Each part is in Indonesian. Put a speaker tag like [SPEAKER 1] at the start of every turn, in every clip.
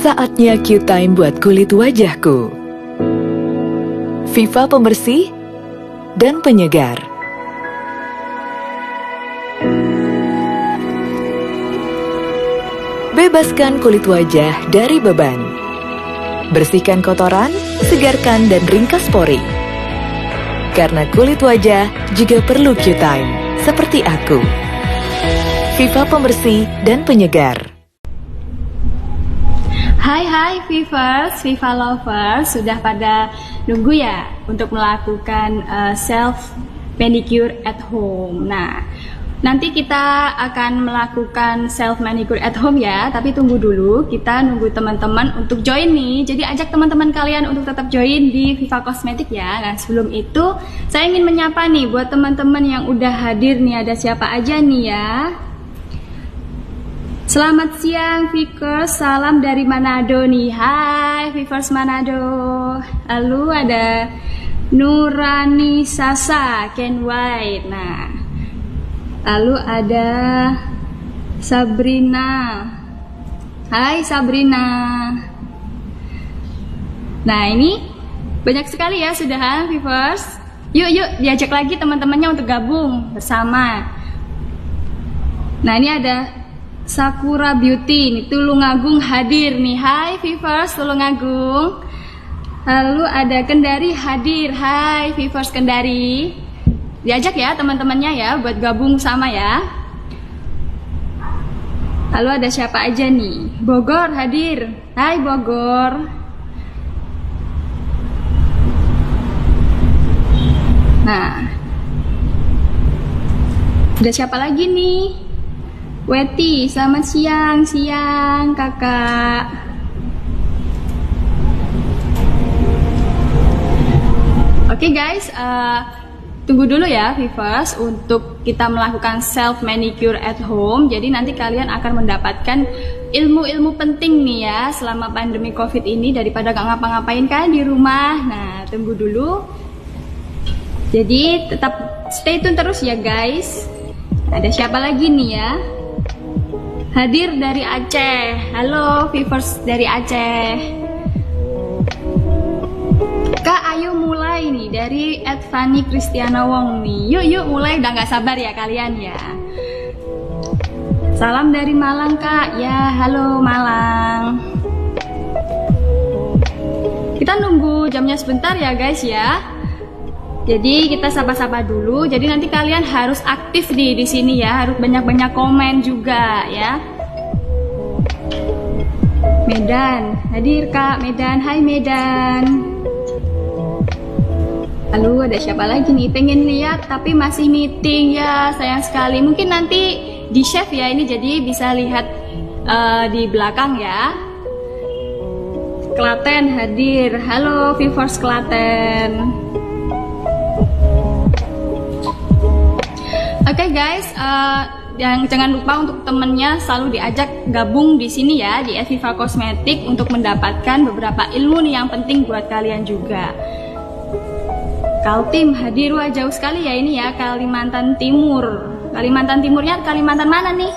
[SPEAKER 1] Saatnya Q-Time buat kulit wajahku. Viva pembersih dan penyegar. Bebaskan kulit wajah dari beban. Bersihkan kotoran, segarkan dan ringkas pori. Karena kulit wajah juga perlu Q-Time, seperti aku. Viva pembersih dan penyegar.
[SPEAKER 2] Hai Vivers, Viva Lovers, sudah pada nunggu ya untuk melakukan self manicure at home. Nah, nanti kita akan melakukan self manicure at home ya, tapi tunggu dulu, kita nunggu teman-teman untuk join nih. Jadi ajak teman-teman kalian untuk tetap join di Viva Cosmetic ya. Nah, sebelum itu saya ingin menyapa nih buat teman-teman yang udah hadir nih, ada siapa aja nih ya. Selamat siang Vivers, salam dari Manado nih. Hai Vivers Manado. Lalu ada Nurani Sasa, Ken White. Nah, lalu ada Sabrina. Hai Sabrina. Nah, ini banyak sekali ya sudah Vivers. Yuk diajak lagi teman-temannya untuk gabung bersama. Nah, ini ada Sakura Beauty nih, Tulungagung hadir nih. Hai Vivers Tulungagung. Lalu ada Kendari hadir. Hai Vivers Kendari. Diajak ya teman-temannya ya buat gabung sama ya. Lalu ada siapa aja nih? Bogor hadir. Hai Bogor. Nah, ada siapa lagi nih? Weti, selamat siang kakak. Oke guys, tunggu dulu ya Vivers untuk kita melakukan self manicure at home. Jadi nanti kalian akan mendapatkan ilmu-ilmu penting nih ya selama pandemi COVID ini, daripada gak ngapa-ngapain kan di rumah. Nah, tunggu dulu. Jadi tetap stay tune terus ya guys. Ada siapa lagi nih ya? Hadir dari Aceh. Halo Vivers dari Aceh. Kak, ayo mulai nih dari @Fanny Kristiana Wong nih. Yuk mulai, udah gak sabar ya kalian ya. Salam dari Malang Kak. Ya, halo Malang. Kita nunggu jamnya sebentar ya guys ya. Jadi kita sapa-sapa dulu. Jadi nanti kalian harus aktif di sini ya, harus banyak-banyak komen juga ya. Medan, hadir Kak Medan. Hai Medan. Lalu ada siapa lagi nih? Pengen lihat tapi masih meeting ya, sayang sekali. Mungkin nanti di share ya ini, jadi bisa lihat di belakang ya. Klaten hadir. Halo Vivers Klaten. Oke guys, yang jangan lupa untuk temennya selalu diajak gabung di sini ya di Viva Cosmetic untuk mendapatkan beberapa ilmu nih yang penting buat kalian juga. Kaltim hadir, wah jauh sekali ya ini ya, Kalimantan Timur. Kalimantan Timurnya Kalimantan mana nih?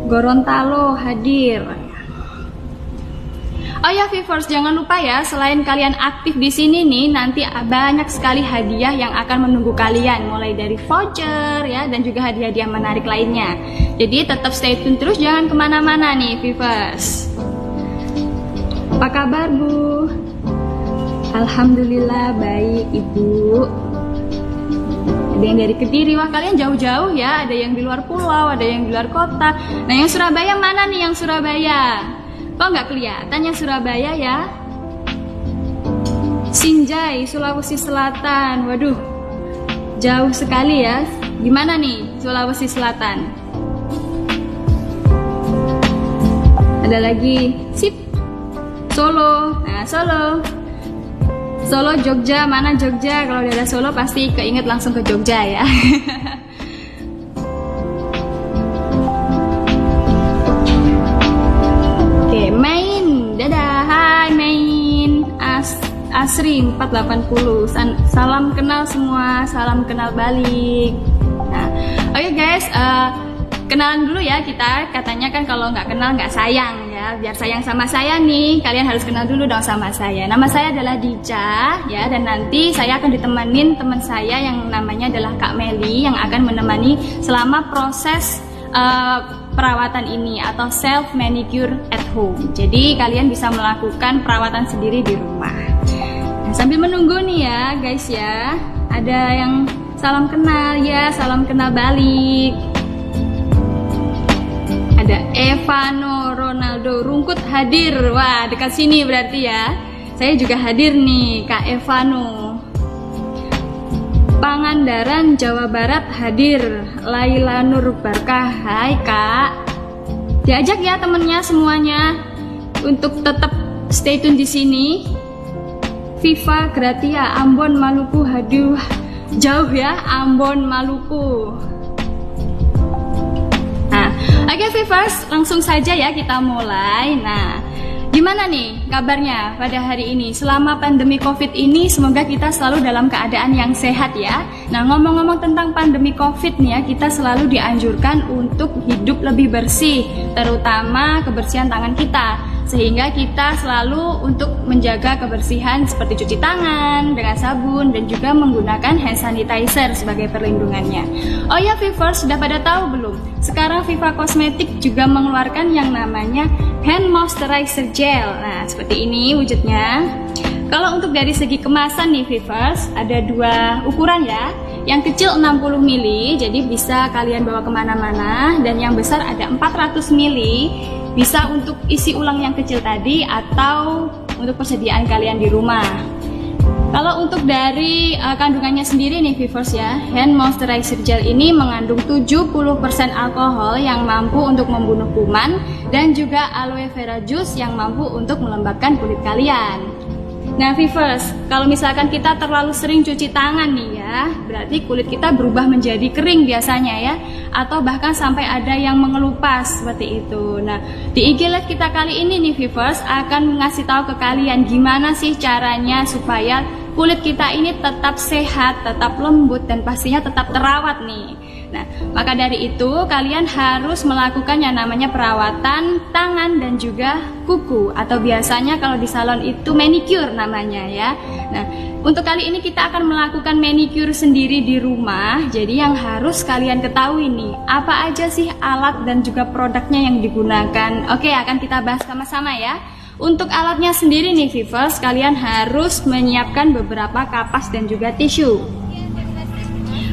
[SPEAKER 2] Gorontalo hadir. Oh ya Vivers, jangan lupa ya, selain kalian aktif di sini nih, nanti banyak sekali hadiah yang akan menunggu kalian, mulai dari voucher ya, dan juga hadiah-hadiah menarik lainnya. Jadi tetap stay tune terus, jangan kemana-mana nih Vivers. Apa kabar Bu? Alhamdulillah baik Ibu. Ada yang dari Kediri, wah kalian jauh-jauh ya, ada yang di luar pulau, ada yang di luar kota. Nah yang Surabaya mana nih yang Surabaya? Kok nggak kelihatan yang Surabaya ya? Sinjai, Sulawesi Selatan. Waduh, jauh sekali ya. Gimana nih Sulawesi Selatan? Ada lagi, sip. Solo. Nah, Solo, Jogja. Mana Jogja? Kalau udah ada Solo pasti keinget langsung ke Jogja ya. Asri 480. Salam kenal semua, salam kenal balik. Nah, oke guys, kenalan dulu ya kita. Katanya kan kalau nggak kenal nggak sayang ya. Biar sayang sama saya nih, kalian harus kenal dulu dong sama saya. Nama saya adalah Dica ya, dan nanti saya akan ditemenin teman saya yang namanya adalah Kak Meli yang akan menemani selama proses perawatan ini atau self manicure at home. Jadi kalian bisa melakukan perawatan sendiri di rumah. Nah, sambil menunggu nih ya guys ya, ada yang salam kenal ya, salam kenal balik. Ada Evano Ronaldo Rungkut hadir. Wah, dekat sini berarti ya. Saya juga hadir nih, Kak Evano. Pangandaran Jawa Barat hadir. Laila Nur Barkah. Hai Kak. Diajak ya temennya semuanya untuk tetap stay tune di sini. Viva Gratia Ambon Maluku. Haduh, jauh ya Ambon Maluku. Oke Vivers, langsung saja ya kita mulai. Nah, gimana nih kabarnya pada hari ini? Selama pandemi COVID ini semoga kita selalu dalam keadaan yang sehat ya. Nah, ngomong-ngomong tentang pandemi COVID nih ya, kita selalu dianjurkan untuk hidup lebih bersih, terutama kebersihan tangan kita. Sehingga kita selalu untuk menjaga kebersihan seperti cuci tangan dengan sabun dan juga menggunakan hand sanitizer sebagai perlindungannya. Oh ya Vivers, sudah pada tahu belum? Sekarang Viva Kosmetik juga mengeluarkan yang namanya hand moisturizer gel. Nah, seperti ini wujudnya. Kalau untuk dari segi kemasan nih Vivers, ada dua ukuran ya. Yang kecil 60 ml, jadi bisa kalian bawa kemana-mana. Dan yang besar ada 400 ml, bisa untuk isi ulang yang kecil tadi atau untuk persediaan kalian di rumah. Kalau untuk dari kandungannya sendiri nih Vivers ya, hand moisturizer gel ini mengandung 70% alkohol yang mampu untuk membunuh kuman dan juga aloe vera juice yang mampu untuk melembabkan kulit kalian. Nah Vivers, kalau misalkan kita terlalu sering cuci tangan nih ya, berarti kulit kita berubah menjadi kering biasanya ya, atau bahkan sampai ada yang mengelupas seperti itu. Nah, di IG Live kita kali ini nih Vivers akan ngasih tahu ke kalian gimana sih caranya supaya kulit kita ini tetap sehat, tetap lembut, dan pastinya tetap terawat nih. Nah, maka dari itu kalian harus melakukan yang namanya perawatan tangan dan juga kuku, atau biasanya kalau di salon itu manicure namanya ya. Nah, untuk kali ini kita akan melakukan manicure sendiri di rumah. Jadi yang harus kalian ketahui nih, apa aja sih alat dan juga produknya yang digunakan. Oke, akan kita bahas sama-sama ya. Untuk alatnya sendiri nih Vivers, kalian harus menyiapkan beberapa kapas dan juga tisu.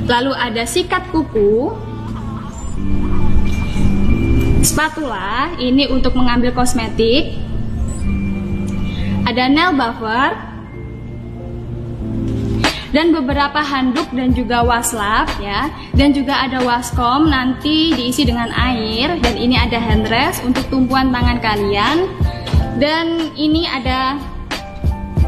[SPEAKER 2] Lalu ada sikat kuku, spatula, ini untuk mengambil kosmetik, ada nail buffer, dan beberapa handuk dan juga washcloth ya, dan juga ada washcomb nanti diisi dengan air, dan ini ada hand rest untuk tumpuan tangan kalian, dan ini ada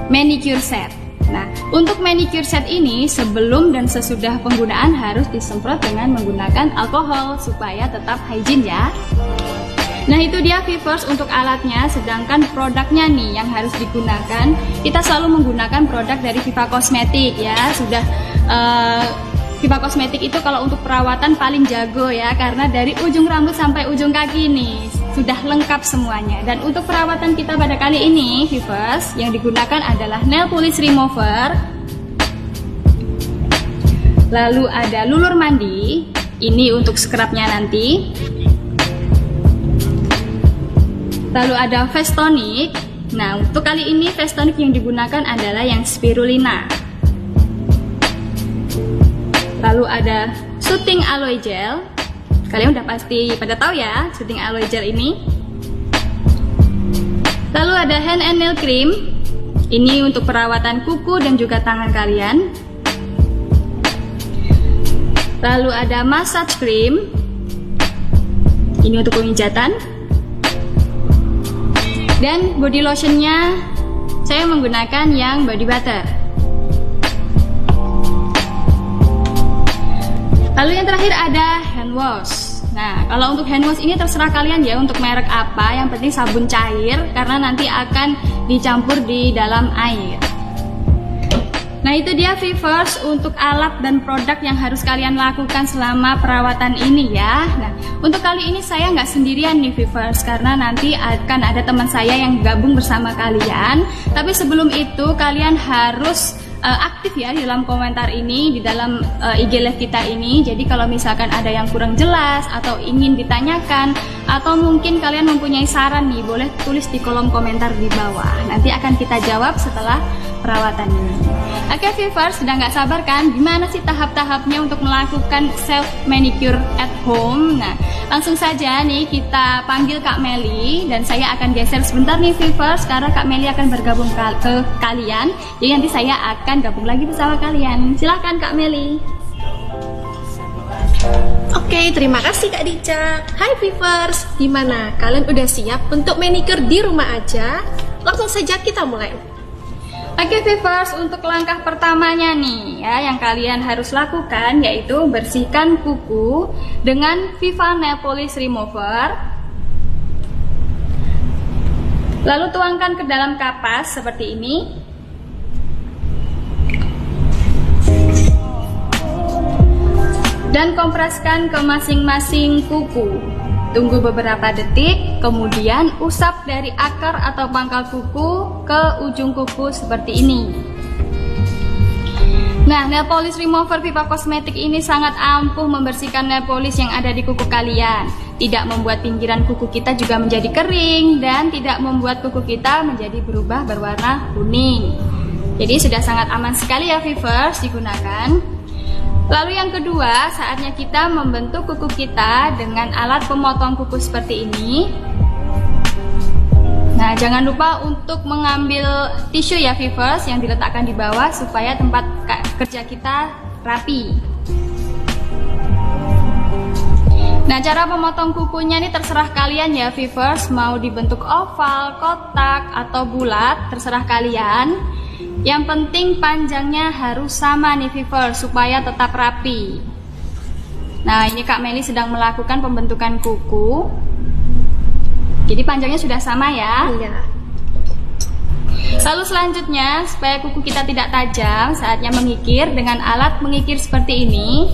[SPEAKER 2] manicure set. Nah, untuk manicure set ini sebelum dan sesudah penggunaan harus disemprot dengan menggunakan alkohol supaya tetap hygiene ya. Nah, itu dia Vivers untuk alatnya. Sedangkan produknya nih yang harus digunakan, kita selalu menggunakan produk dari Viva Kosmetik ya. Sudah Viva Kosmetik itu kalau untuk perawatan paling jago ya, karena dari ujung rambut sampai ujung kaki nih sudah lengkap semuanya. Dan untuk perawatan kita pada kali ini Vivers, yang digunakan adalah nail polish remover, lalu ada lulur mandi, ini untuk scrubnya nanti, lalu ada face tonic. Nah, untuk kali ini face tonic yang digunakan adalah yang spirulina, lalu ada soothing aloe gel. Kalian udah pasti pada tahu ya soothing aloe gel ini. Lalu ada hand and nail cream, ini untuk perawatan kuku dan juga tangan kalian. Lalu ada massage cream, ini untuk pemijatan. Dan body lotionnya saya menggunakan yang body butter. Lalu yang terakhir ada hand wash. Nah, kalau untuk hand wash ini terserah kalian ya untuk merek apa, yang penting sabun cair karena nanti akan dicampur di dalam air. Nah itu dia viewers untuk alat dan produk yang harus kalian lakukan selama perawatan ini ya. Nah untuk kali ini saya nggak sendirian nih viewers, karena nanti akan ada teman saya yang gabung bersama kalian. Tapi sebelum itu kalian harus aktif ya di dalam komentar ini, di dalam IG live kita ini. Jadi kalau misalkan ada yang kurang jelas atau ingin ditanyakan, atau mungkin kalian mempunyai saran nih, boleh tulis di kolom komentar di bawah. Nanti akan kita jawab setelah perawatan ini. Oke viewers, sudah nggak sabar kan? Gimana sih tahap-tahapnya untuk melakukan self manicure at home? Nah, langsung saja nih kita panggil Kak Meli, dan saya akan geser sebentar nih viewers, karena Kak Meli akan bergabung ke kalian. Jadi nanti saya akan gabung lagi bersama kalian. Silahkan Kak Meli.
[SPEAKER 3] Oke, terima kasih Kak Dica. Hai viewers, gimana? Kalian udah siap untuk manicure di rumah aja? Langsung saja kita mulai.
[SPEAKER 2] Oke viewers, untuk langkah pertamanya nih ya, yang kalian harus lakukan yaitu bersihkan kuku dengan Viva Nail Polish Remover. Lalu tuangkan ke dalam kapas seperti ini. Dan kompreskan ke masing-masing kuku. Tunggu beberapa detik, kemudian usap dari akar atau pangkal kuku ke ujung kuku seperti ini. Nah, nail polish remover Viva Cosmetic ini sangat ampuh membersihkan nail polish yang ada di kuku kalian. Tidak membuat pinggiran kuku kita juga menjadi kering, dan tidak membuat kuku kita menjadi berubah berwarna kuning. Jadi sudah sangat aman sekali ya viewers digunakan. Lalu yang kedua, saatnya kita membentuk kuku kita dengan alat pemotong kuku seperti ini. Nah, jangan lupa untuk mengambil tisu ya viewers yang diletakkan di bawah supaya tempat kerja kita rapi. Nah, cara memotong kukunya ini terserah kalian ya viewers, mau dibentuk oval, kotak, atau bulat, terserah kalian. Yang penting panjangnya harus sama nih viewers supaya tetap rapi. Nah ini Kak Meli sedang melakukan pembentukan kuku. Jadi panjangnya sudah sama ya.
[SPEAKER 3] Iya.
[SPEAKER 2] Lalu selanjutnya, supaya kuku kita tidak tajam, saatnya mengikir dengan alat mengikir seperti ini.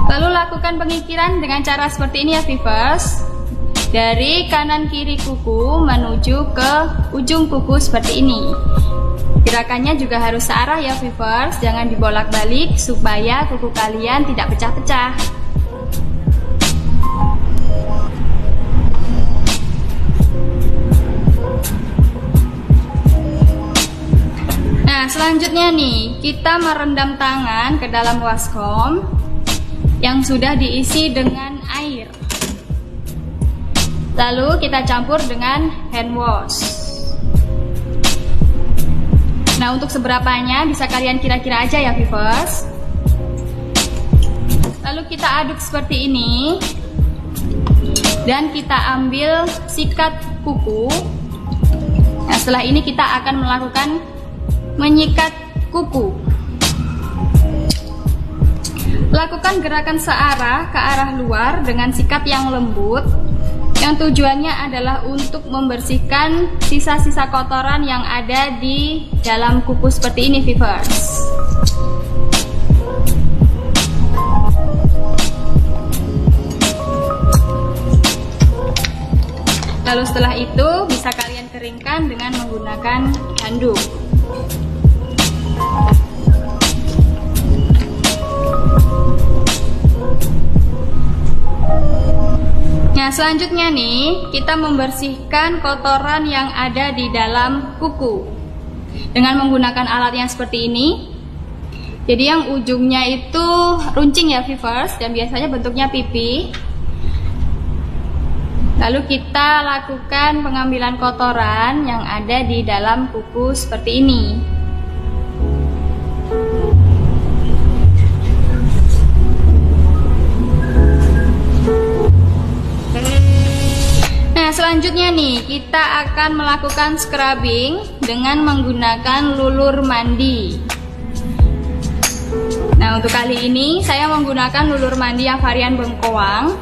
[SPEAKER 2] Lalu lakukan pengikiran dengan cara seperti ini ya viewers. Dari kanan kiri kuku menuju ke ujung kuku seperti ini. Gerakannya juga harus searah ya viewers, jangan dibolak-balik supaya kuku kalian tidak pecah-pecah. Nah selanjutnya nih, kita merendam tangan ke dalam waskom yang sudah diisi dengan air. Lalu kita campur dengan hand wash. Nah untuk seberapanya bisa kalian kira-kira aja ya viewers. Lalu kita aduk seperti ini. Dan kita ambil sikat kuku. Nah setelah ini kita akan melakukan menyikat kuku. Lakukan gerakan searah ke arah luar dengan sikat yang lembut. Yang tujuannya adalah untuk membersihkan sisa-sisa kotoran yang ada di dalam kuku seperti ini viewers. Lalu setelah itu bisa kalian keringkan dengan menggunakan handuk. Nah selanjutnya nih, kita membersihkan kotoran yang ada di dalam kuku dengan menggunakan alat yang seperti ini. Jadi yang ujungnya itu runcing ya viewers, dan biasanya bentuknya pipi. Lalu kita lakukan pengambilan kotoran yang ada di dalam kuku seperti ini. Nah selanjutnya nih, kita akan melakukan scrubbing dengan menggunakan lulur mandi. Nah untuk kali ini saya menggunakan lulur mandi yang varian bengkoang.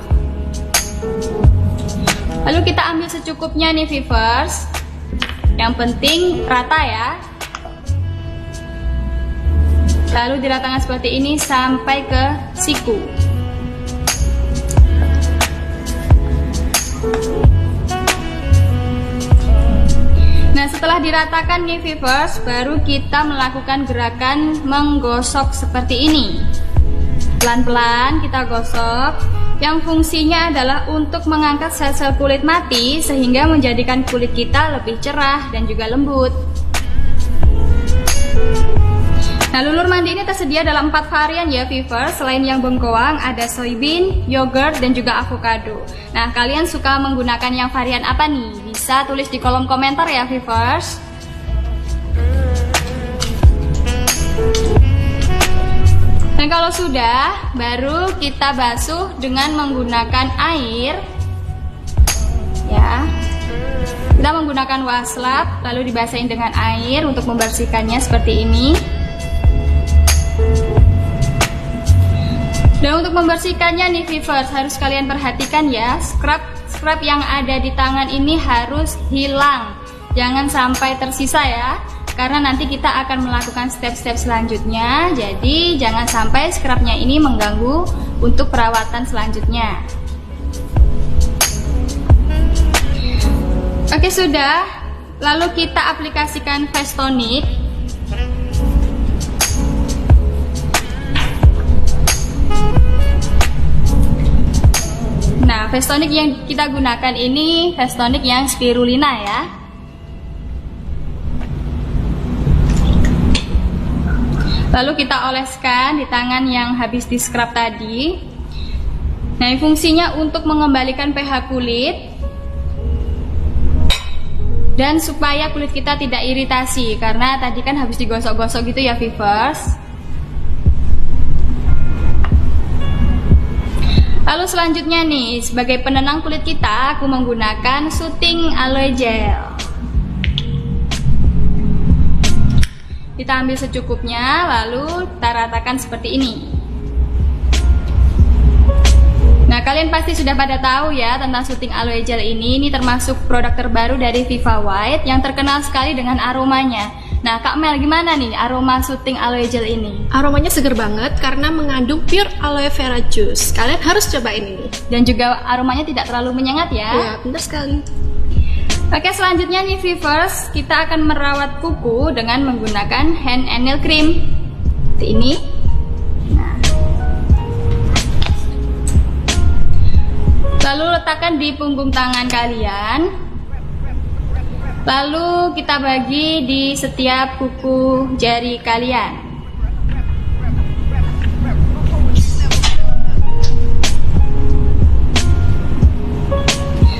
[SPEAKER 2] Lalu kita ambil secukupnya nih viewers. Yang penting rata ya. Lalu diratakan seperti ini sampai ke siku. Nah, setelah diratakan nih viewers, baru kita melakukan gerakan menggosok seperti ini. Pelan-pelan kita gosok, yang fungsinya adalah untuk mengangkat sel-sel kulit mati sehingga menjadikan kulit kita lebih cerah dan juga lembut. Nah, lulur mandi ini tersedia dalam 4 varian ya viewers. Selain yang bengkoang, ada soybean, yogurt, dan juga avocado. Nah, kalian suka menggunakan yang varian apa nih? Bisa tulis di kolom komentar ya viewers. Dan kalau sudah, baru kita basuh dengan menggunakan air. Ya. Kita menggunakan wastafel, lalu dibasahin dengan air untuk membersihkannya seperti ini. Dan untuk membersihkannya nih viewers, harus kalian perhatikan ya, scrub yang ada di tangan ini harus hilang. Jangan sampai tersisa ya, karena nanti kita akan melakukan step-step selanjutnya. Jadi jangan sampai scrubnya ini mengganggu untuk perawatan selanjutnya. Oke, sudah. Lalu kita aplikasikan face tonic. Nah, face tonic yang kita gunakan ini face tonic yang spirulina ya. Lalu kita oleskan di tangan yang habis di scrub tadi. Nah, fungsinya untuk mengembalikan pH kulit dan supaya kulit kita tidak iritasi, karena tadi kan habis digosok-gosok gitu ya viewers. Lalu selanjutnya nih, sebagai penenang kulit kita, aku menggunakan Soothing Aloe Gel. Kita ambil secukupnya, lalu kita ratakan seperti ini. Nah, kalian pasti sudah pada tahu ya tentang Soothing Aloe Gel ini. Ini termasuk produk terbaru dari Viva White yang terkenal sekali dengan aromanya. Nah, Kak Mel, gimana nih aroma Soothing Aloe Gel ini?
[SPEAKER 3] Aromanya seger banget karena mengandung pure aloe vera juice. Kalian harus cobain ini.
[SPEAKER 2] Dan juga aromanya tidak terlalu menyengat ya.
[SPEAKER 3] Ya, benar sekali.
[SPEAKER 2] Oke, selanjutnya nih viewers, kita akan merawat kuku dengan menggunakan hand and nail cream. Seperti ini. Nah. Lalu letakkan di punggung tangan kalian. Lalu kita bagi di setiap kuku jari kalian.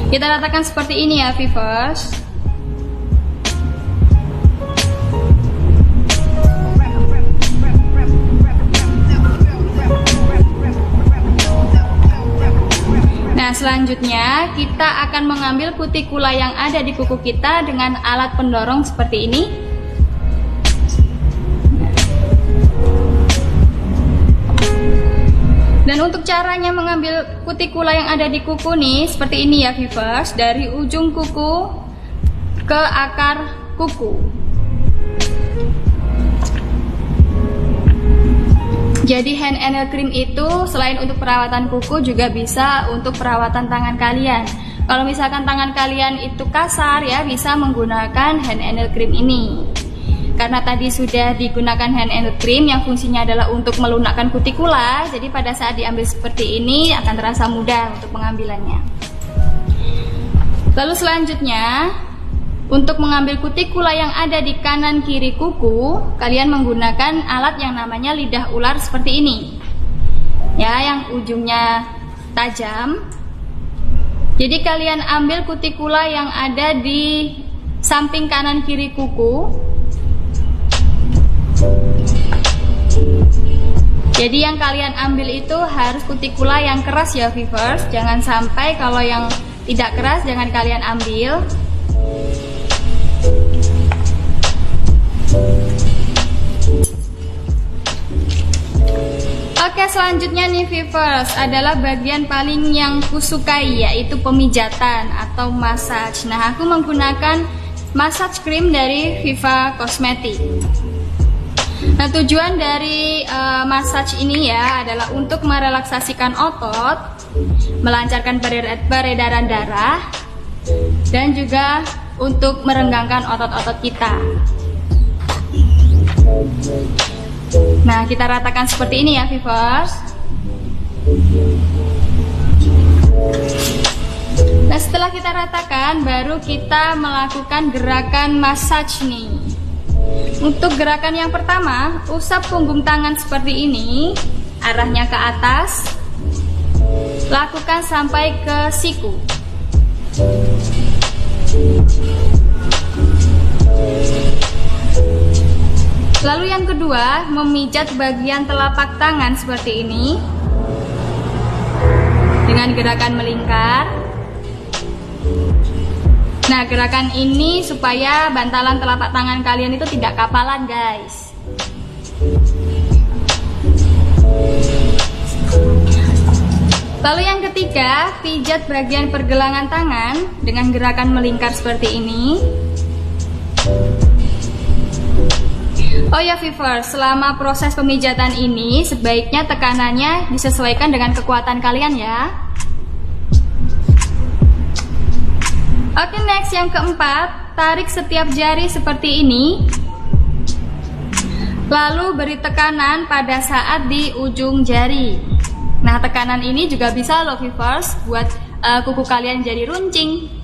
[SPEAKER 2] Kita ratakan seperti ini ya viewers. Nah, selanjutnya kita akan mengambil kutikula yang ada di kuku kita dengan alat pendorong seperti ini. Dan untuk caranya mengambil kutikula yang ada di kuku nih, seperti ini ya viewers, dari ujung kuku ke akar kuku. Jadi hand and nail cream itu selain untuk perawatan kuku juga bisa untuk perawatan tangan kalian. Kalau misalkan tangan kalian itu kasar ya, bisa menggunakan hand and nail cream ini. Karena tadi sudah digunakan hand and nail cream yang fungsinya adalah untuk melunakkan kutikula, jadi pada saat diambil seperti ini akan terasa mudah untuk pengambilannya. Lalu selanjutnya, untuk mengambil kutikula yang ada di kanan kiri kuku, kalian menggunakan alat yang namanya lidah ular seperti ini. Ya, yang ujungnya tajam. Jadi kalian ambil kutikula yang ada di samping kanan kiri kuku. Jadi yang kalian ambil itu harus kutikula yang keras ya viewers. Jangan sampai kalau yang tidak keras jangan kalian ambil. Oke, selanjutnya nih viewers adalah bagian paling yang kusukai, yaitu pemijatan atau massage. Nah, aku menggunakan massage cream dari Viva Cosmetic. Nah, tujuan dari massage ini ya adalah untuk merelaksasikan otot, melancarkan peredaran darah, dan juga untuk merenggangkan otot-otot kita. Nah, kita ratakan seperti ini ya, Vivers. Nah, setelah kita ratakan, baru kita melakukan gerakan massage nih. Untuk gerakan yang pertama, usap punggung tangan seperti ini, arahnya ke atas. Lakukan sampai ke siku. Lalu yang kedua, memijat bagian telapak tangan seperti ini dengan gerakan melingkar. Nah, gerakan ini supaya bantalan telapak tangan kalian itu tidak kapalan, guys. Lalu yang ketiga, pijat bagian pergelangan tangan dengan gerakan melingkar seperti ini. Oh ya, Vivers, selama proses pemijatan ini sebaiknya tekanannya disesuaikan dengan kekuatan kalian ya. Oke, next yang keempat, tarik setiap jari seperti ini. Lalu beri tekanan pada saat di ujung jari. Nah, tekanan ini juga bisa loh, Vivers, buat kuku kalian jadi runcing.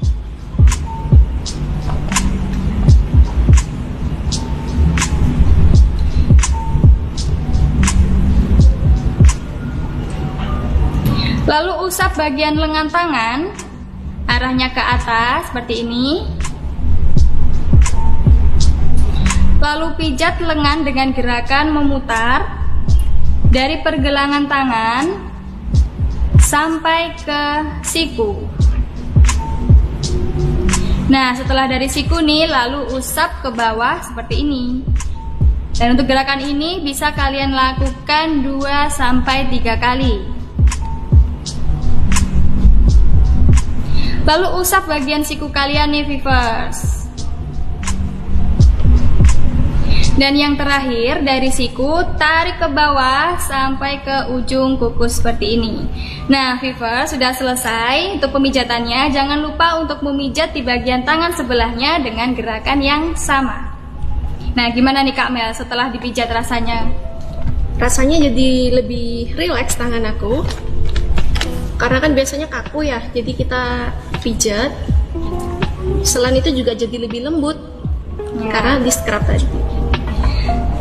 [SPEAKER 2] Lalu usap bagian lengan tangan, arahnya ke atas seperti ini. Lalu pijat lengan dengan gerakan memutar dari pergelangan tangan sampai ke siku. Nah, setelah dari siku nih, lalu usap ke bawah seperti ini. Dan untuk gerakan ini bisa kalian lakukan 2-3 kali. Lalu usap bagian siku kalian nih, Vivers. Dan yang terakhir, dari siku tarik ke bawah sampai ke ujung kuku seperti ini. Nah, Vivers, sudah selesai untuk pemijatannya. Jangan lupa untuk memijat di bagian tangan sebelahnya dengan gerakan yang sama. Nah, gimana nih Kak Mel setelah dipijat rasanya?
[SPEAKER 3] Rasanya jadi lebih rileks tangan aku. Karena kan biasanya kaku ya, jadi kita pijat. Selain itu juga jadi lebih lembut ya, karena di scrub tadi.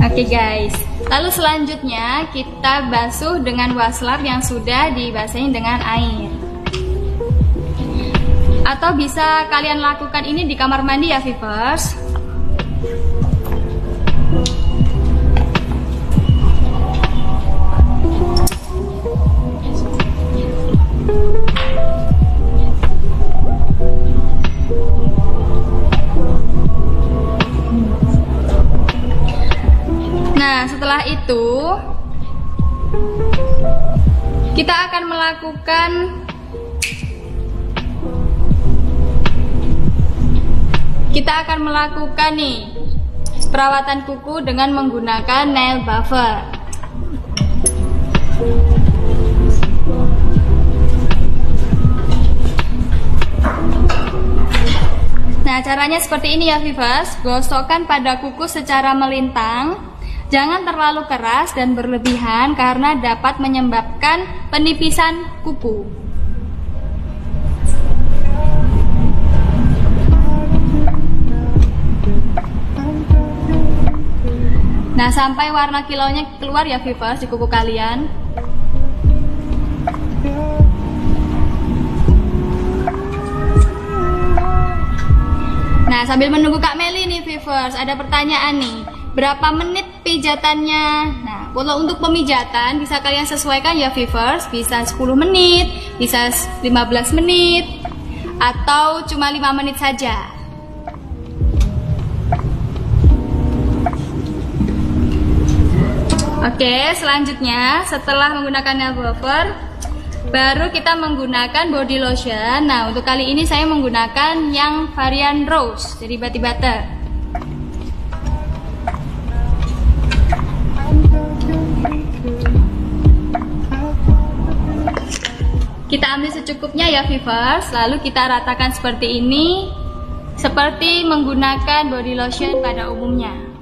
[SPEAKER 2] Oke guys, lalu selanjutnya kita basuh dengan washcloth yang sudah dibasahin dengan air. Atau bisa kalian lakukan ini di kamar mandi ya, Vivers. Nah, setelah itu kita akan melakukan nih perawatan kuku dengan menggunakan nail buffer. Nah, caranya seperti ini ya, Vivers. Gosokkan pada kuku secara melintang. Jangan terlalu keras dan berlebihan karena dapat menyebabkan penipisan kuku. Nah, sampai warna kilaunya keluar ya, Vivers, di kuku kalian. Nah, sambil menunggu Kak Meli nih, Vivers, ada pertanyaan nih. Berapa menit pijatannya? Nah, kalau untuk pemijatan bisa kalian sesuaikan ya, Vivers. Bisa 10 menit, bisa 15 menit, atau cuma 5 menit saja. Oke, selanjutnya setelah menggunakan nail buffer, baru kita menggunakan body lotion. Nah, untuk kali ini saya menggunakan yang varian rose dari Bati Butter. Kita ambil secukupnya ya viewers, lalu kita ratakan seperti ini, seperti menggunakan body lotion pada umumnya.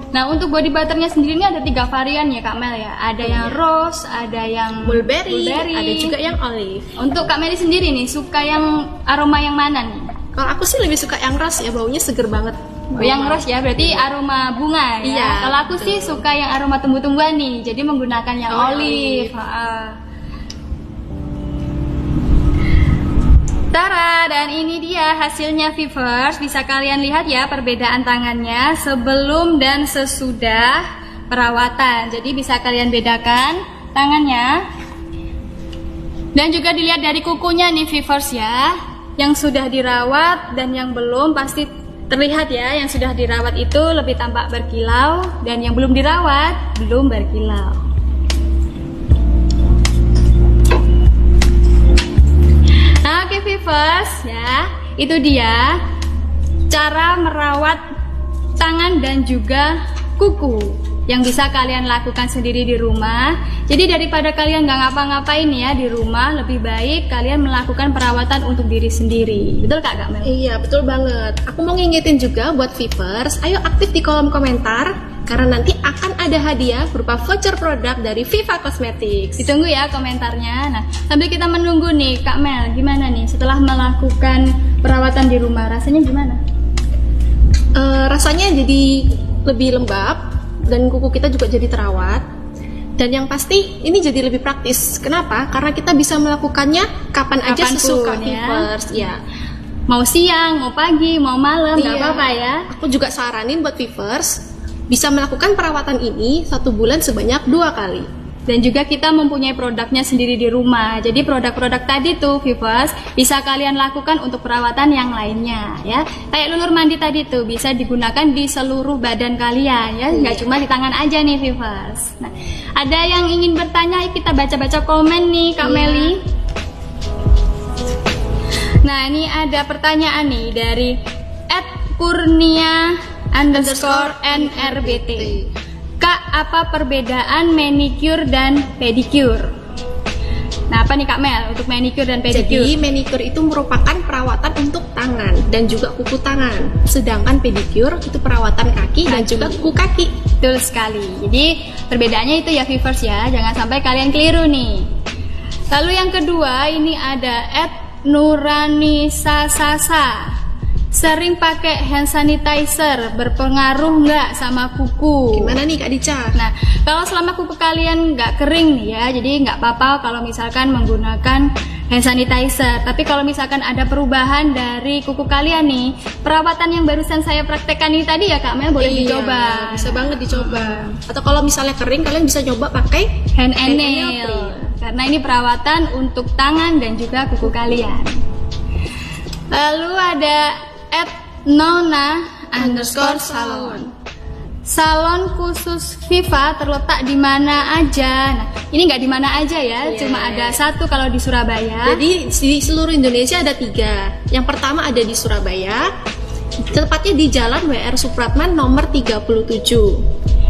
[SPEAKER 2] Nah, untuk body butternya sendiri ini ada 3 varian ya Kak Mel ya. Ada yang rose, ada yang
[SPEAKER 3] mulberry, ada juga yang olive.
[SPEAKER 2] Untuk Kak Meli sendiri nih, suka yang aroma yang mana nih?
[SPEAKER 3] Kalau aku sih lebih suka yang rose ya, baunya seger banget.
[SPEAKER 2] Oh, yang rose ya, berarti aroma bunga ya.
[SPEAKER 3] Iya,
[SPEAKER 2] Kalau aku sih suka yang aroma tumbuh-tumbuhan nih, jadi menggunakan yang olive. Tara, dan ini dia hasilnya viewers. Bisa kalian lihat ya perbedaan tangannya sebelum dan sesudah perawatan. Jadi bisa kalian bedakan tangannya. Dan juga dilihat dari kukunya nih viewers ya. Yang sudah dirawat dan yang belum pasti terlihat ya. Yang sudah dirawat itu lebih tampak berkilau, dan yang belum dirawat belum berkilau. Nah, oke viewers ya, itu dia cara merawat tangan dan juga kuku yang bisa kalian lakukan sendiri di rumah. Jadi daripada kalian nggak ngapa-ngapain ya di rumah, lebih baik kalian melakukan perawatan untuk diri sendiri. Betul Kak Mel?
[SPEAKER 3] Iya, betul banget. Aku mau ngingetin juga buat viewers, ayo aktif di kolom komentar, karena nanti akan ada hadiah berupa voucher produk dari Viva Cosmetics.
[SPEAKER 2] Ditunggu ya komentarnya. Nah, sambil kita menunggu nih Kak Mel, gimana nih setelah melakukan perawatan di rumah, rasanya gimana?
[SPEAKER 3] Rasanya jadi lebih lembab, dan kuku kita juga jadi terawat. Dan yang pasti ini jadi lebih praktis. Kenapa? Karena kita bisa melakukannya kapan aja sesuka viewers ya.
[SPEAKER 2] Mau siang, mau pagi, mau malam, nggak apa-apa ya.
[SPEAKER 3] Aku juga saranin buat viewers bisa melakukan perawatan ini 1 bulan sebanyak 2 kali.
[SPEAKER 2] Dan juga kita mempunyai produknya sendiri di rumah. Jadi produk-produk tadi tuh viewers bisa kalian lakukan untuk perawatan yang lainnya ya. Kayak lulur mandi tadi tuh bisa digunakan di seluruh badan kalian ya, nggak cuma di tangan aja nih viewers. Nah, ada yang ingin bertanya, kita baca-baca komen nih Kak Meli. Nah, ini ada pertanyaan nih dari @kurnia_nrbt. Kak, apa perbedaan manicure dan pedicure? Nah, apa nih Kak Mel untuk manicure dan pedicure?
[SPEAKER 3] Jadi manicure itu merupakan perawatan untuk tangan dan juga kuku tangan. Sedangkan pedicure itu perawatan kaki dan juga kuku kaki.
[SPEAKER 2] Betul sekali. Jadi perbedaannya itu ya viewers ya, jangan sampai kalian keliru nih. Lalu yang kedua ini ada @nuranisasasa. Sering pakai hand sanitizer, berpengaruh nggak sama kuku?
[SPEAKER 3] Gimana nih Kak Dica?
[SPEAKER 2] Nah, kalau selama kuku kalian nggak kering nih ya, jadi nggak apa-apa kalau misalkan menggunakan hand sanitizer. Tapi kalau misalkan ada perubahan dari kuku kalian nih, perawatan yang barusan saya praktekkan ini tadi ya Kak Mel, boleh dicoba.
[SPEAKER 3] Bisa banget dicoba. Atau kalau misalnya kering, kalian bisa coba pakai
[SPEAKER 2] hand and nail. Karena ini perawatan untuk tangan dan juga kuku kalian. Lalu ada @nona_salon. Salon khusus Viva terletak di mana aja? Nah, ini nggak di mana aja ya, cuma ada satu kalau di Surabaya.
[SPEAKER 3] Jadi di seluruh Indonesia ada 3. Yang pertama ada di Surabaya, tepatnya di Jalan WR Supratman nomor 37.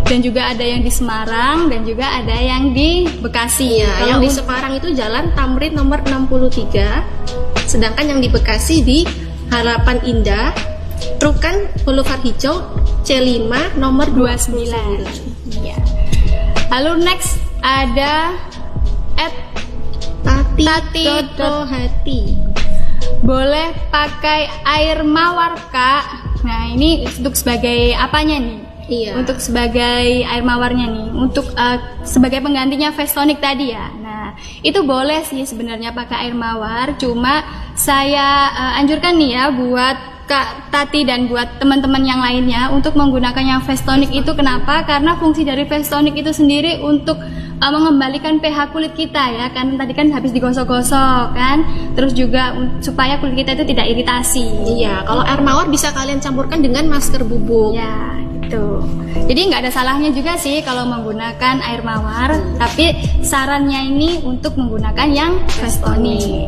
[SPEAKER 2] Dan juga ada yang di Semarang dan juga ada yang di Bekasi.
[SPEAKER 3] Ya, yang di Semarang itu Jalan Tamrin nomor 63. Sedangkan yang di Bekasi di Harapan Indah, Rukan Boulevard Hijau, C5 nomor 29.
[SPEAKER 2] Iya. Lalu next ada
[SPEAKER 3] @tati.hati.
[SPEAKER 2] Boleh pakai air mawar Kak? Nah, ini untuk sebagai apanya nih?
[SPEAKER 3] Iya.
[SPEAKER 2] Untuk sebagai air mawarnya nih, untuk sebagai penggantinya face tonic tadi ya. Nah, itu boleh sih sebenarnya pakai air mawar, cuma saya anjurkan nih ya buat Kak Tati dan buat teman-teman yang lainnya untuk menggunakan yang face tonic itu. Kenapa? Karena fungsi dari face tonic itu sendiri untuk mengembalikan pH kulit kita ya, kan tadi kan habis digosok-gosok kan, terus juga supaya kulit kita itu tidak iritasi.
[SPEAKER 3] Iya, kalau air mawar bisa kalian campurkan dengan masker bubuk.
[SPEAKER 2] Ya, Tuh. Jadi nggak ada salahnya juga sih kalau menggunakan air mawar, tapi sarannya ini untuk menggunakan yang fresh tonic.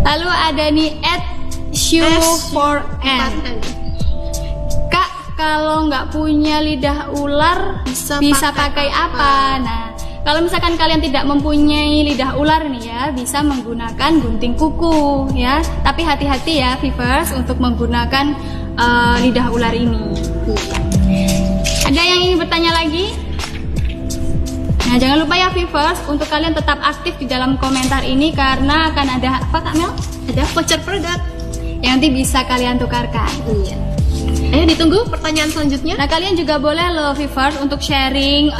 [SPEAKER 2] Lalu ada nih S4N. Kak, kalau nggak punya lidah ular bisa pakai apa? Nah, kalau misalkan kalian tidak mempunyai lidah ular nih ya, bisa menggunakan gunting kuku ya. Tapi hati-hati ya viewers untuk menggunakan lidah ular ini. Ada yang ingin bertanya lagi? Nah, jangan lupa ya viewers untuk kalian tetap aktif di dalam komentar ini karena akan ada apa Kak Mel?
[SPEAKER 3] Ada voucher produk
[SPEAKER 2] yang nanti bisa kalian tukarkan.
[SPEAKER 3] Iya. Ayo ditunggu pertanyaan selanjutnya.
[SPEAKER 2] Nah, kalian juga boleh loh viewers untuk sharing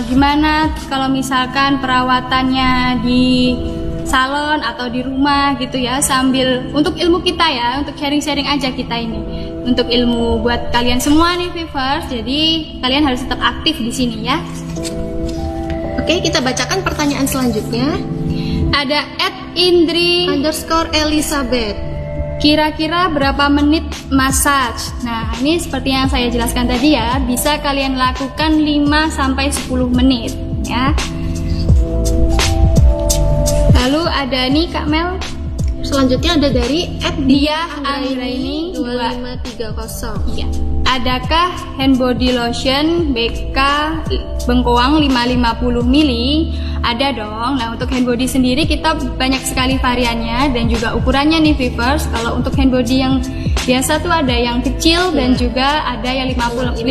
[SPEAKER 2] gimana kalau misalkan perawatannya di salon atau di rumah gitu ya, sambil untuk ilmu kita ya, untuk sharing-sharing aja kita ini. Untuk ilmu buat kalian semua nih viewers. Jadi kalian harus tetap aktif di sini ya.
[SPEAKER 3] Oke, kita bacakan pertanyaan selanjutnya.
[SPEAKER 2] Ada @indri_elizabeth. Kira-kira berapa menit massage? Nah, ini seperti yang saya jelaskan tadi ya, bisa kalian lakukan 5-10 menit ya. Lalu ada nih Kak Mel.
[SPEAKER 3] Selanjutnya ada dari
[SPEAKER 2] @diaanggraini2530. Iya. Adakah hand body lotion BK bengkoang 550 ml? Ada dong. Nah, untuk hand body sendiri kita banyak sekali variannya dan juga ukurannya nih viewers. Kalau untuk hand body yang biasa tuh ada yang kecil dan juga ada yang 550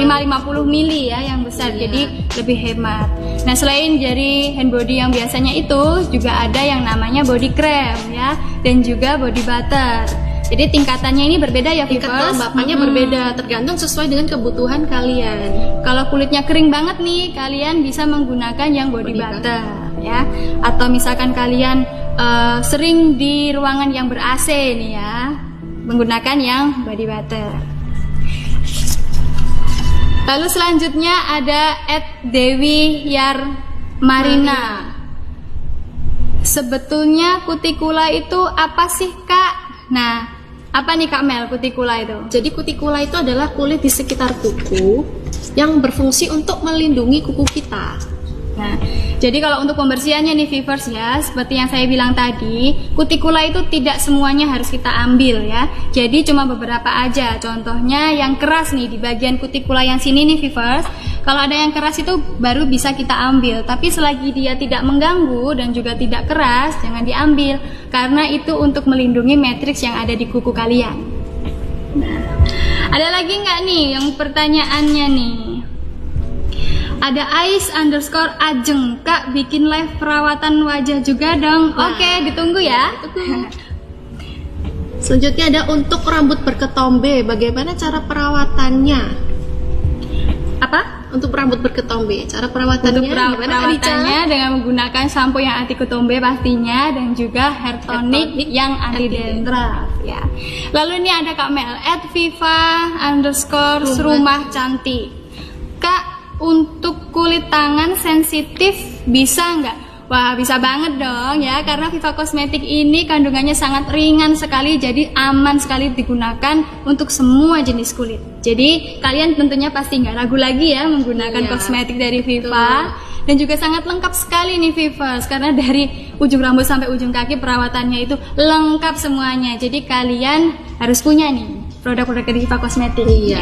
[SPEAKER 2] ml ya, yang besar. Jadi lebih hemat. Nah, selain dari hand body yang biasanya itu juga ada yang namanya body cream ya, dan juga body butter. Jadi tingkatannya ini berbeda ya
[SPEAKER 3] tingkat
[SPEAKER 2] viewers.
[SPEAKER 3] kelembapannya berbeda tergantung sesuai dengan kebutuhan kalian.
[SPEAKER 2] Kalau kulitnya kering banget nih, kalian bisa menggunakan yang body butter ya. Atau misalkan kalian sering di ruangan yang ber-AC nih ya, menggunakan yang body butter. Lalu selanjutnya ada @dewi_yar_marina. Sebetulnya kutikula itu apa sih Kak? Nah, apa nih Kak Mel kutikula itu?
[SPEAKER 3] Jadi kutikula itu adalah kulit di sekitar kuku yang berfungsi untuk melindungi kuku kita.
[SPEAKER 2] Nah, jadi kalau untuk pembersihannya nih viewers ya, seperti yang saya bilang tadi, kutikula itu tidak semuanya harus kita ambil ya. Jadi cuma beberapa aja. Contohnya yang keras nih di bagian kutikula yang sini nih viewers. Kalau ada yang keras itu baru bisa kita ambil. Tapi selagi dia tidak mengganggu dan juga tidak keras, jangan diambil karena itu untuk melindungi matriks yang ada di kuku kalian. Nah, ada lagi nggak nih yang pertanyaannya nih? Ada ais_ajeng, Kak bikin live perawatan wajah juga dong.
[SPEAKER 3] Nah,
[SPEAKER 2] Oke, ditunggu ya.
[SPEAKER 3] Selanjutnya ada untuk rambut berketombe, bagaimana cara perawatannya?
[SPEAKER 2] Apa?
[SPEAKER 3] Untuk rambut berketombe, cara perawatannya
[SPEAKER 2] Untuk perawatannya dengan menggunakan sampo yang anti ketombe pastinya, dan juga hair tonic yang anti dandruff ya. Lalu ini ada Kak Mel @viva_rumah cantik. Kak, untuk kulit tangan sensitif bisa nggak? Wah, bisa banget dong ya, karena Viva Kosmetik ini kandungannya sangat ringan sekali, jadi aman sekali digunakan untuk semua jenis kulit. Jadi kalian tentunya pasti nggak ragu lagi ya menggunakan kosmetik dari Viva. Dan juga sangat lengkap sekali nih Viva, karena dari ujung rambut sampai ujung kaki perawatannya itu lengkap semuanya. Jadi kalian harus punya nih produk-produk dari Viva Kosmetik.
[SPEAKER 3] Iya.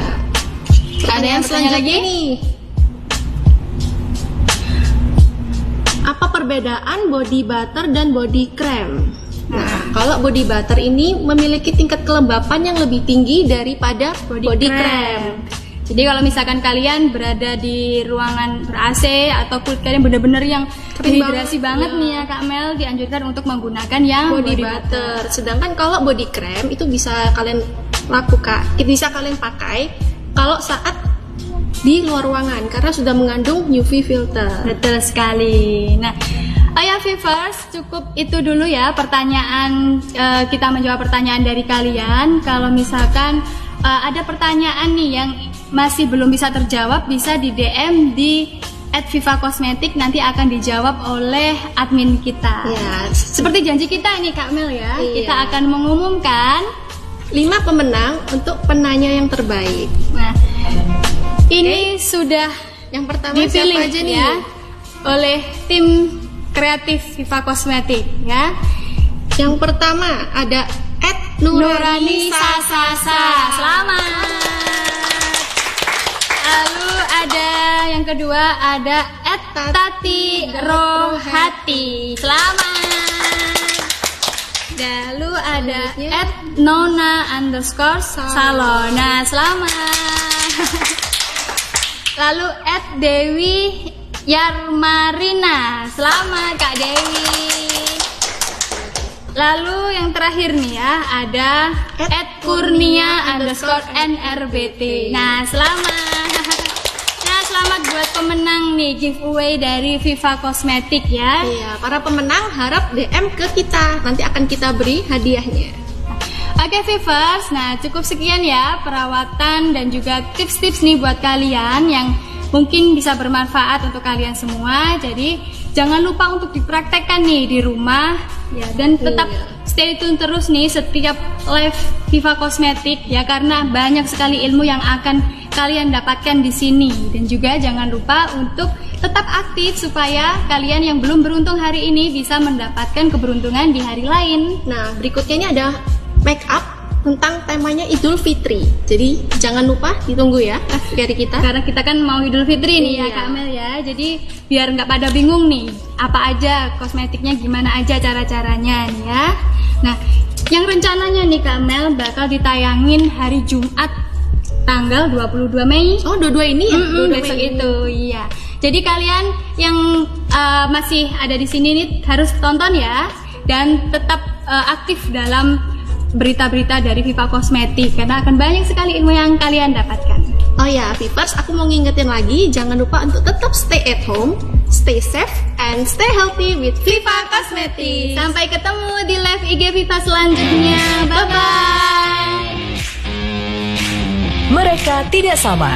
[SPEAKER 2] Ada yang selanjutnya lagi?
[SPEAKER 3] Nih. Apa perbedaan body butter dan body cream? Nah, kalau body butter ini memiliki tingkat kelembapan yang lebih tinggi daripada body cream.
[SPEAKER 2] Jadi kalau misalkan kalian berada di ruangan ber-AC atau kulit kalian benar-benar yang dehidrasi banget nih ya Kak Mel, dianjurkan untuk menggunakan yang
[SPEAKER 3] body butter. Sedangkan kalau body cream itu bisa kalian lakukan, bisa kalian pakai kalau saat di luar ruangan karena sudah mengandung UV filter.
[SPEAKER 2] Betul sekali. Nah, ayo viewers, cukup itu dulu ya pertanyaan, kita menjawab pertanyaan dari kalian. Kalau misalkan ada pertanyaan nih yang masih belum bisa terjawab, bisa di DM di @vivakosmetik, nanti akan dijawab oleh admin kita.
[SPEAKER 3] Ya,
[SPEAKER 2] seperti janji kita nih Kak Mel ya,
[SPEAKER 3] iya.
[SPEAKER 2] kita akan mengumumkan
[SPEAKER 3] 5 pemenang untuk penanya yang terbaik.
[SPEAKER 2] Nah, Ini sudah
[SPEAKER 3] Yang pertama
[SPEAKER 2] dipilih
[SPEAKER 3] siapa aja nih?
[SPEAKER 2] ya oleh tim kreatif Viva Kosmetik ya.
[SPEAKER 3] Yang pertama ada
[SPEAKER 2] Nurani Sasasa. Selamat. Lalu ada yang kedua ada Tati Rohati. Selamat. Lalu ada @nona_salona. Selamat. Lalu @Dewi Yarmarina. Selamat Kak Dewi. Lalu yang terakhir nih ya ada @kurnia_nrbt. Nah selamat. Nah selamat buat pemenang nih giveaway dari Viva Kosmetik ya.
[SPEAKER 3] Iya, para pemenang harap DM ke kita. Nanti akan kita beri hadiahnya.
[SPEAKER 2] Oke Vivers, nah cukup sekian ya perawatan dan juga tips-tips nih buat kalian yang mungkin bisa bermanfaat untuk kalian semua. Jadi jangan lupa untuk dipraktekkan nih di rumah ya, dan tetap stay tune terus nih setiap live Viva Kosmetik ya, karena banyak sekali ilmu yang akan kalian dapatkan di sini. Dan juga jangan lupa untuk tetap aktif supaya kalian yang belum beruntung hari ini bisa mendapatkan keberuntungan di hari lain.
[SPEAKER 3] Nah, berikutnya ini ada make up tentang temanya Idul Fitri. Jadi jangan lupa ditunggu ya dari kita.
[SPEAKER 2] Karena kita kan mau Idul Fitri nih ya Kak Mel ya. Jadi biar nggak pada bingung nih apa aja kosmetiknya, gimana aja cara-caranya nih ya. Nah yang rencananya nih Kak Mel bakal ditayangin hari Jumat tanggal 22 Mei.
[SPEAKER 3] Oh, 22 ini ya? 22
[SPEAKER 2] Besok
[SPEAKER 3] Mei.
[SPEAKER 2] itu iya. Jadi kalian yang masih ada di sini nih harus tonton ya, dan tetap aktif dalam berita-berita dari Viva Kosmetik karena akan banyak sekali ilmu yang kalian dapatkan.
[SPEAKER 3] Oh ya, Vivers, aku mau ngingetin lagi, jangan lupa untuk tetap stay at home, stay safe, and stay healthy with Viva Kosmetik.
[SPEAKER 2] Sampai ketemu di live IG Viva selanjutnya. Bye-bye.
[SPEAKER 1] Mereka tidak sama.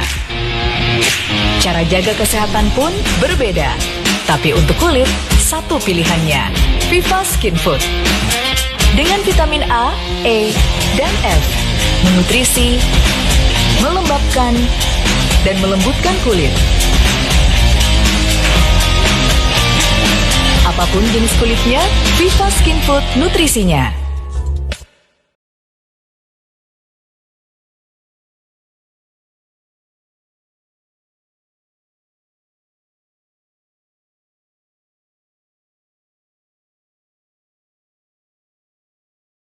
[SPEAKER 1] Cara jaga kesehatan pun berbeda. Tapi untuk kulit, satu pilihannya. Viva Skin Food. Dengan vitamin A, E, dan F, menutrisi, melembabkan, dan melembutkan kulit. Apapun jenis kulitnya, Viva Skin Food nutrisinya.